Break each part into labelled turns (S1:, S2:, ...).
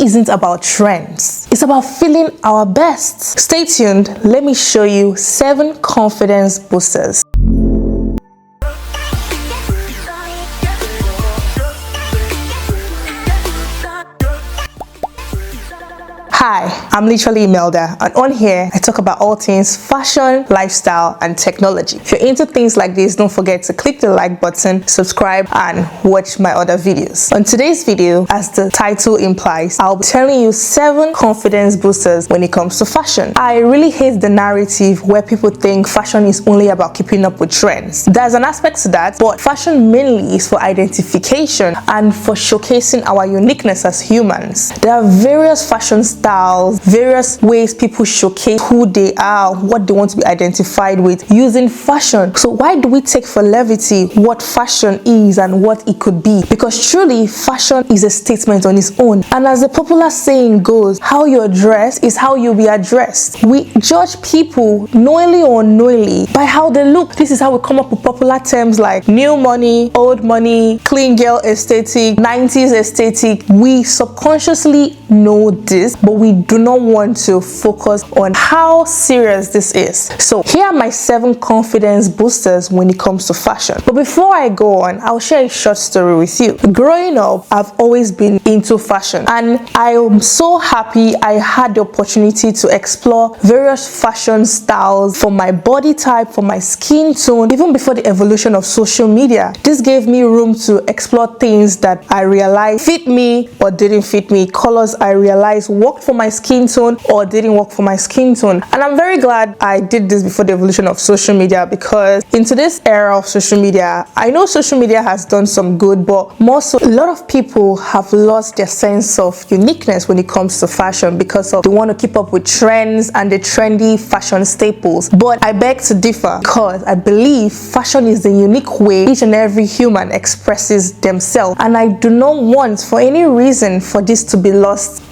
S1: isn't about trends. It's about feeling our best. Stay tuned. Let me show you 7 confidence boosters. Hi, I'm literally Imelda, and on here I talk about all things fashion, lifestyle, and technology. If you're into things like this, don't forget to click the like button, subscribe, and watch my other videos. On today's video, as the title implies, I'll be telling you 7 confidence boosters when it comes to fashion. I really hate the narrative where people think fashion is only about keeping up with trends. There's an aspect to that, but fashion mainly is for identification and for showcasing our uniqueness as humans. There are various fashion styles, various ways people showcase who they are, what they want to be identified with using fashion. So why do we take for levity what fashion is and what it could be? Because truly, fashion is a statement on its own. And as the popular saying goes, how you're dressed is how you'll be addressed. We judge people knowingly or unknowingly by how they look. This is how we come up with popular terms like new money, old money, clean girl aesthetic, 90s aesthetic. We subconsciously know this, but we do not want to focus on how serious this is. So here are my 7 confidence boosters when it comes to fashion. But before I go on, I'll share a short story with you. Growing up, I've always been into fashion, and I am so happy I had the opportunity to explore various fashion styles for my body type, for my skin tone, even before the evolution of social media. This gave me room to explore things that I realized fit me or didn't fit me, colors I realized worked for my skin tone or didn't work for my skin tone. And I'm very glad I did this before the evolution of social media, because in today's era of social media, I know social media has done some good, but more so, a lot of people have lost their sense of uniqueness when it comes to fashion because of they want to keep up with trends and the trendy fashion staples. But I beg to differ, because I believe fashion is the unique way each and every human expresses themselves, and I do not want for any reason for this to be lost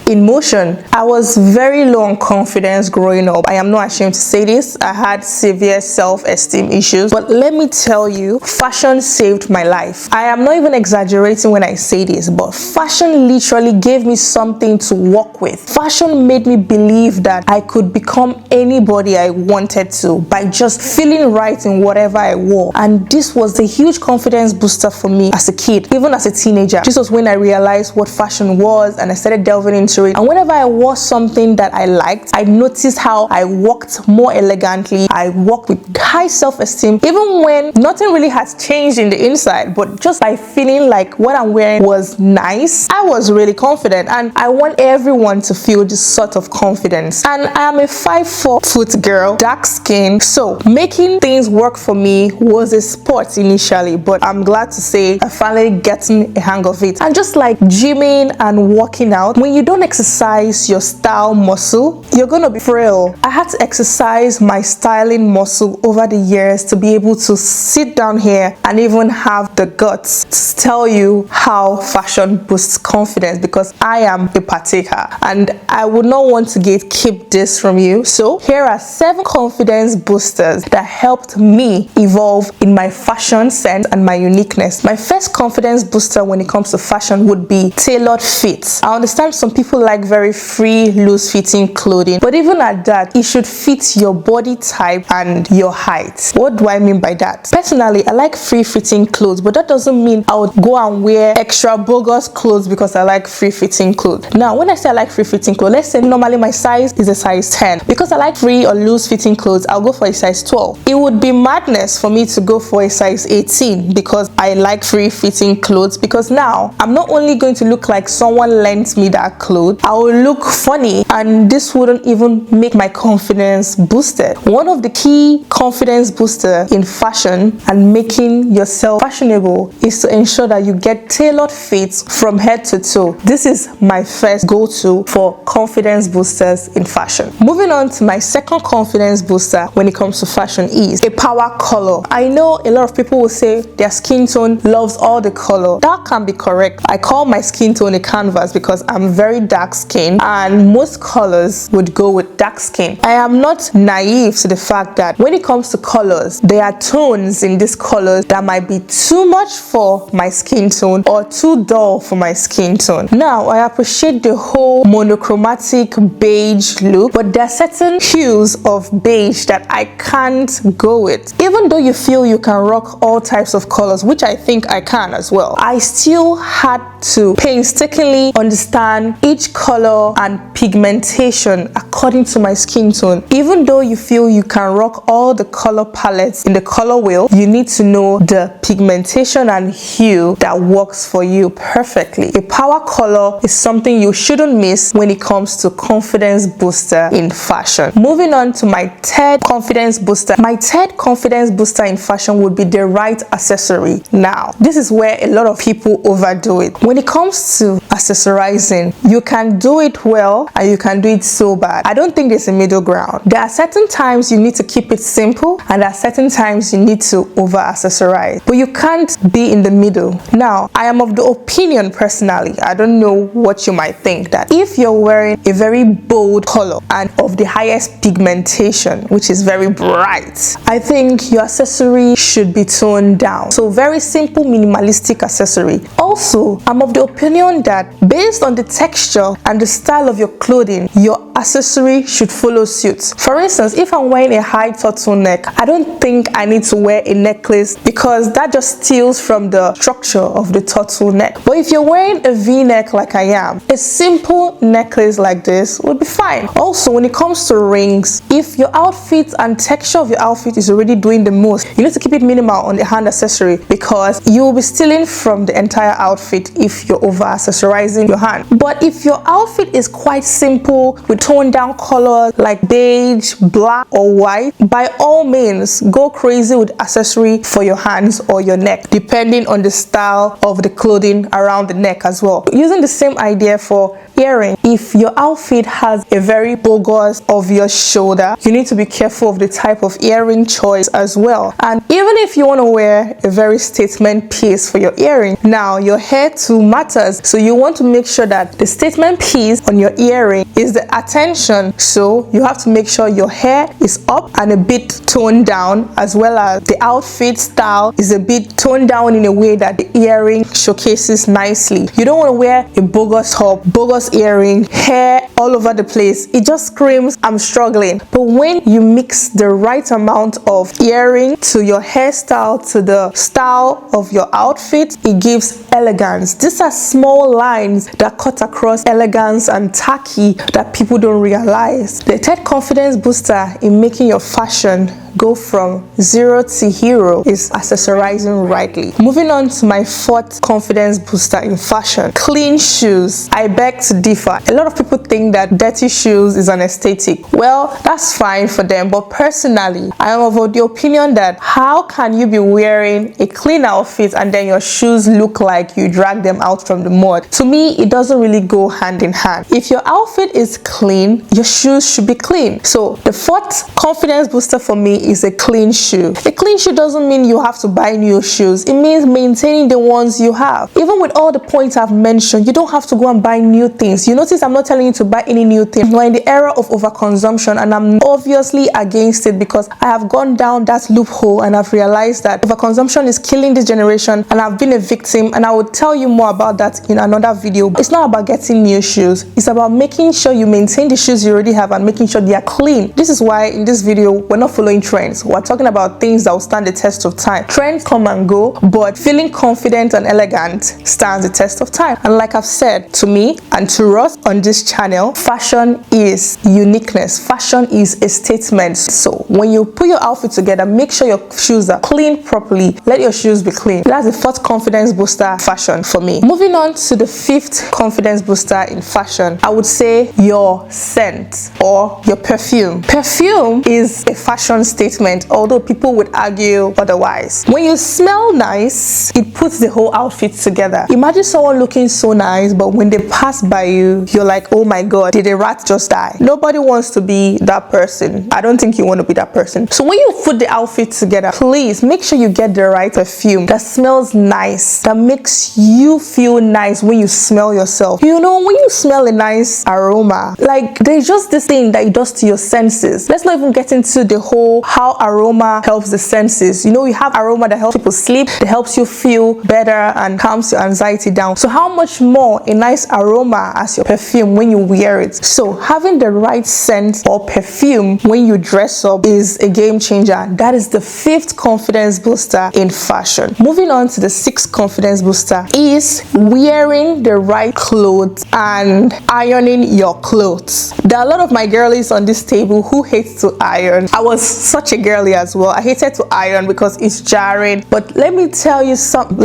S1: in motion. I was very low on confidence growing up. I am not ashamed to say this. I had severe self-esteem issues, but let me tell you, fashion saved my life. I am not even exaggerating when I say this, but fashion literally gave me something to work with. Fashion made me believe that I could become anybody I wanted to by just feeling right in whatever I wore. And this was a huge confidence booster for me as a kid, even as a teenager. This was when I realized what fashion was, and I started delving into it. And whenever I wore something that I liked, I noticed how I walked more elegantly. I walked with high self-esteem, even when nothing really has changed in the inside, but just by feeling like what I'm wearing was nice, I was really confident. And I want everyone to feel this sort of confidence. And I am a 5'4" girl, dark skin, so making things work for me was a sport initially, but I'm glad to say I finally gotten a hang of it. And just like gymming and working out, when you don't exercise your style muscle, you're gonna be frail. I had to exercise my styling muscle over the years to be able to sit down here and even have the guts to tell you how fashion boosts confidence, because I am a partaker and I would not want to keep this from you. So here are 7 confidence boosters that helped me evolve in my fashion sense and my uniqueness. My first confidence booster when it comes to fashion would be tailored fits. I understand some people like very free, loose-fitting clothing, but even at that, it should fit your body type and your height. What do I mean by that? Personally, I like free-fitting clothes, but that doesn't mean I would go and wear extra bogus clothes because I like free-fitting clothes. Now, when I say I like free-fitting clothes, let's say normally my size is a size 10. Because I like free or loose-fitting clothes, I'll go for a size 12. It would be madness for me to go for a size 18 because I like free-fitting clothes, because now I'm not only going to look like someone lent me that clothes, I will look funny, and this wouldn't even make my confidence boosted. One of the key confidence booster in fashion and making yourself fashionable is to ensure that you get tailored fits from head to toe. This is my first go-to for confidence boosters in fashion. Moving on to my second confidence booster when it comes to fashion is a power color. I know a lot of people will say their skin tone loves all the color. That can be correct. I call my skin tone a canvas because I'm very dark dark skin, and most colors would go with dark skin. I am not naive to the fact that when it comes to colors, there are tones in these colors that might be too much for my skin tone or too dull for my skin tone. Now, I appreciate the whole monochromatic beige look, but there are certain hues of beige that I can't go with. Even though you feel you can rock all types of colors, which I think I can as well, I still had to painstakingly understand each color and pigmentation according to my skin tone. Even though you feel you can rock all the color palettes in the color wheel, you need to know the pigmentation and hue that works for you perfectly. A power color is something you shouldn't miss when it comes to confidence booster in fashion. Moving on to my third confidence booster. My third confidence booster in fashion would be the right accessory. Now, this is where a lot of people overdo it. When it comes to accessorizing, you can do it well and you can do it so bad. I don't think there's a middle ground. There are certain times you need to keep it simple, and there are certain times you need to over accessorize, but you can't be in the middle. Now, I am of the opinion personally, I don't know what you might think, that if you're wearing a very bold color and of the highest pigmentation, which is very bright, I think your accessory should be toned down. So very simple, minimalistic accessory. Also, I'm of the opinion that based on the texture and the style of your clothing, your accessory should follow suit. For instance, if I'm wearing a high turtleneck, I don't think I need to wear a necklace because that just steals from the structure of the turtleneck. But if you're wearing a v-neck like I am, a simple necklace like this would be fine. Also, when it comes to rings, if your outfit and texture of your outfit is already doing the most, you need to keep it minimal on the hand accessory because you will be stealing from the entire outfit if you're over accessorizing your hand. But if your outfit is quite simple with toned down colors like beige, black or white, by all means go crazy with accessory for your hands or your neck, depending on the style of the clothing around the neck as well. Using the same idea for earring, if your outfit has a very bogus of your shoulder, you need to be careful of the type of earring choice as well. And even if you want to wear a very statement piece for your earring, now your hair too matters, so you want to make sure that the statement piece on your earring is the attention, so you have to make sure your hair is up and a bit toned down, as well as the outfit style is a bit toned down in a way that the earring showcases nicely. You don't want to wear a bogus top, bogus earring, hair all over the place. It just screams I'm struggling. But when you mix the right amount of earring to your hairstyle to the style of your outfit, it gives elegance. These are small lines that cut across elegance and tacky that people don't realize. The third confidence booster in making your fashion go from zero to hero is accessorizing rightly. Moving on to my fourth confidence booster in fashion, clean shoes. I beg to differ. A lot of people think that dirty shoes is an aesthetic. Well, that's fine for them, but personally, I am of the opinion that how can you be wearing a clean outfit and then your shoes look like you dragged them out from the mud? To me, it doesn't really go hand in hand. If your outfit is clean, your shoes should be clean. So the fourth confidence booster for me is a clean shoe. A clean shoe doesn't mean you have to buy new shoes. It means maintaining the ones you have. Even with all the points I've mentioned, you don't have to go and buy new things. You notice I'm not telling you to buy any new thing. We're in the era of overconsumption, and I'm obviously against it because I have gone down that loophole and I've realized that overconsumption is killing this generation, and I've been a victim, and I will tell you more about that in another video. It's not about getting new shoes. It's about making sure you maintain the shoes you already have and making sure they are clean. This is why in this video, we're not following trends. We're talking about things that will stand the test of time. Trends come and go, but feeling confident and elegant stands the test of time. And like I've said, to me and to us on this channel, fashion is uniqueness. Fashion is a statement. So when you put your outfit together, make sure your shoes are clean properly. Let your shoes be clean. That's the fourth confidence booster fashion for me. Moving on to the fifth confidence booster in fashion, I would say your scent or your perfume. Perfume is a fashion statement, although people would argue otherwise. When you smell nice, it puts the whole outfit together. Imagine someone looking so nice, but when they pass by you, you're like, oh my god, god, did a rat just die? Nobody wants to be that person. I don't think you want to be that person. So when you put the outfit together, please make sure you get the right perfume that smells nice, that makes you feel nice when you smell yourself. You know, when you smell a nice aroma, like there's just this thing that it does to your senses. Let's not even get into the whole how aroma helps the senses. You know, you have aroma that helps people sleep, that helps you feel better and calms your anxiety down. So how much more a nice aroma as your perfume when you wear it? So having the right scent or perfume when you dress up is a game changer. That is the 5th confidence booster in fashion. Moving on to the 6th confidence booster is wearing the right clothes and ironing your clothes. There are a lot of my girlies on this table who hate to iron. I was such a girly as well. I hated to iron because it's jarring. But let me tell you something.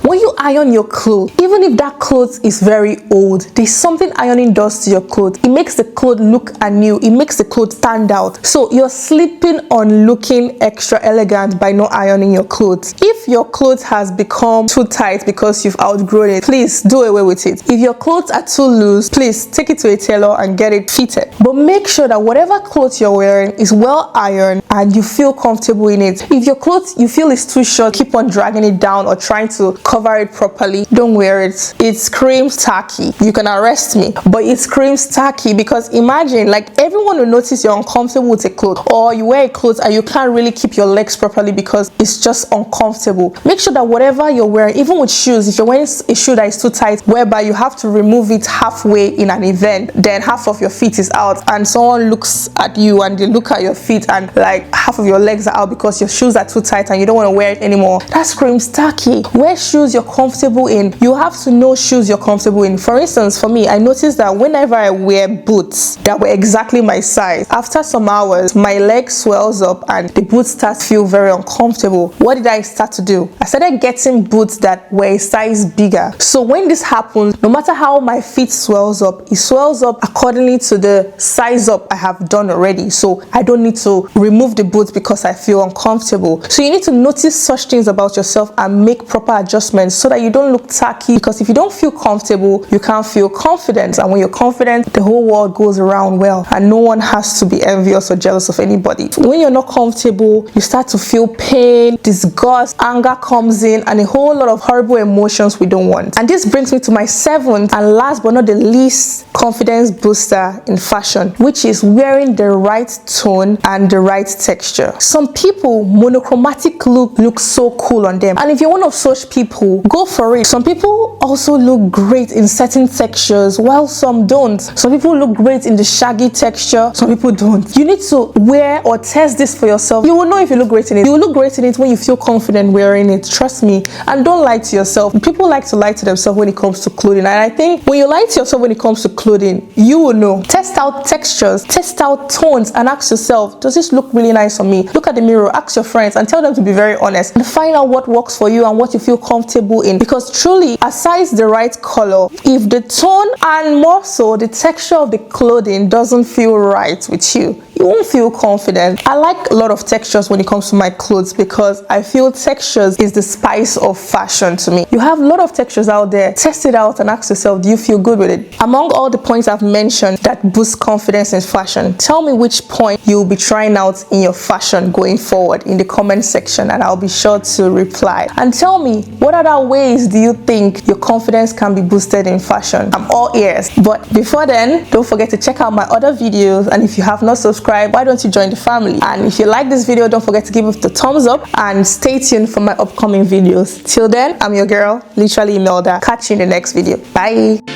S1: When you iron your clothes, even if that clothes is very old, there's something ironing does to your clothes. It makes the clothes look anew. It makes the clothes stand out. So you're sleeping on looking extra elegant by not ironing your clothes. If your clothes has become too tight because you've outgrown it, please do away with it. If your clothes are too loose, please take it to a tailor and get it fitted. But make sure that whatever clothes you're wearing is well ironed and you feel comfortable in it. If your clothes you feel is too short, keep on dragging it down or trying to cover it properly, don't wear it. It screams tacky. You can arrest me, but it screams tacky because imagine, like, everyone will notice you're uncomfortable with a clothes, or you wear a clothes and you can't really keep your legs properly because it's just uncomfortable. Make sure that whatever you're wearing, even with shoes, if you're wearing a shoe that is too tight whereby you have to remove it halfway in an event, then half of your feet is out and someone looks at you and they look at your feet and like half of your legs are out because your shoes are too tight and you don't want to wear it anymore, that screams tacky. Wear shoes you're comfortable in. You have to know shoes you're comfortable in. For instance, for me, I noticed that whenever I wear boots that were exactly my size, after some hours my leg swells up and the boots start to feel very uncomfortable. What did I start to do? I started getting boots that were a size bigger. So when this happens, no matter how my feet swells up, it swells up accordingly to the size up I have done already. So I don't need to remove the boots because I feel uncomfortable. So you need to notice such things about yourself and make proper adjustments so that you don't look tacky, because if you don't feel comfortable, you can't feel confident, and when you're confident, the whole world goes around well and no one has to be envious or jealous of anybody. When you're not comfortable, you start to feel pain, disgust, anger comes in, and a whole lot of horrible emotions we don't want. And this brings me to my 7th and last but not the least confidence booster in fashion, which is wearing the right tone and the right texture. Some people, monochromatic look looks so cool on them, and if you're one of such people, go for it. Some people also look great in certain textures while some don't. Some people look great in the shaggy texture, some people don't. You need to wear or test this for yourself. You will know if you look great in it. You will look great in it when you feel confident wearing it. Trust me. And don't lie to yourself. People like to lie to themselves when it comes to clothing, and I think when you lie to yourself when it comes to clothing, you will know. Test out textures, test out tones, and ask yourself, does this look really nice on me? Look at the mirror, ask your friends and tell them to be very honest and find out what works for you and what you feel comfortable in. Because truly, aside the right color, if the tone and more so the texture of the clothing doesn't feel right with you, you won't feel confident. I like a lot of textures when it comes to my clothes because I feel textures is the spice of fashion to me. You have a lot of textures out there. Test it out and ask yourself, do you feel good with it? Among all the points I've mentioned that boost confidence in fashion, tell me which point you'll be trying out in your fashion going forward in the comment section, and I'll be sure to reply. And tell me, what other ways do you think your confidence can be boosted in fashion? I'm all ears. But before then, don't forget to check out my other videos, and if you have not subscribed, why don't you join the family? And if you like this video, don't forget to give it the thumbs up and stay tuned for my upcoming videos. Till then, I'm your girl, literally Imelda. Catch you in the next video. Bye.